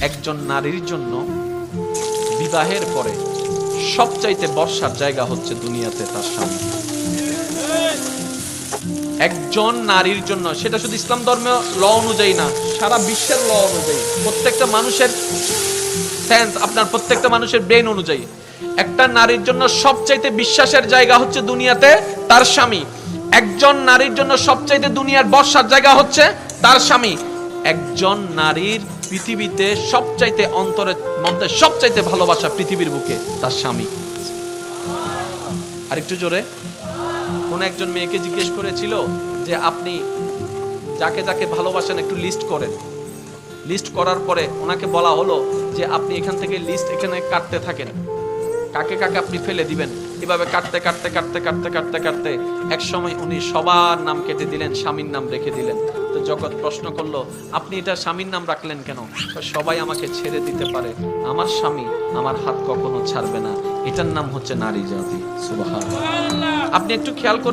একজন নারীর জন্য বিবাহের পরে সবচাইতে বর্ষার জায়গা হচ্ছে দুনিয়াতে তার স্বামী। একজন নারীর জন্য, সেটা শুধু ইসলাম ধর্মের ল অনুযায়ী না, সারা বিশ্বের ল অনুযায়ী, প্রত্যেকটা মানুষের সেন্স, আপনার প্রত্যেকটা মানুষের ব্রেন অনুযায়ী, একটা নারীর জন্য সবচাইতে বিশ্বাসের জায়গা হচ্ছে দুনিয়াতে তার স্বামী। একজন নারীর জন্য সবচাইতে দুনিয়ার বর্ষার জায়গা হচ্ছে তার স্বামী। একজন নারীর পৃথিবীতে সবচাইতে অন্তরের মধ্যে সবচাইতে ভালোবাসা পৃথিবীর বুকে তার স্বামী। আরেকটু জোরে। কোন একজন মেয়েকে জিজ্ঞেস করেছিল যে আপনি যাকে যাকে ভালোবাসেন একটু লিস্ট করেন। লিস্ট করার পরে ওনাকে বলা হলো যে আপনি এখান থেকে লিস্ট এখানে কাটতে থাকেন, কাকে কাকে আপনি ফেলে দিবেন। এভাবে কাটতে কাটতে কাটতে কাটতে কাটতে কাটতে এক সময় উনি সবার নাম কেটে দিলেন, স্বামীর নাম রেখে দিলেন। তো জগৎ প্রশ্ন করলো, আপনি এটা স্বামীর নাম রাখলেন কেন? সবাই আমাকে ছেড়ে দিতে পারে, আমার স্বামী আমার হাত কখনো ছাড়বে না, এটার নাম হচ্ছে নারী জাতি। সুবহানাল্লাহ। আপনি একটু খেয়াল করে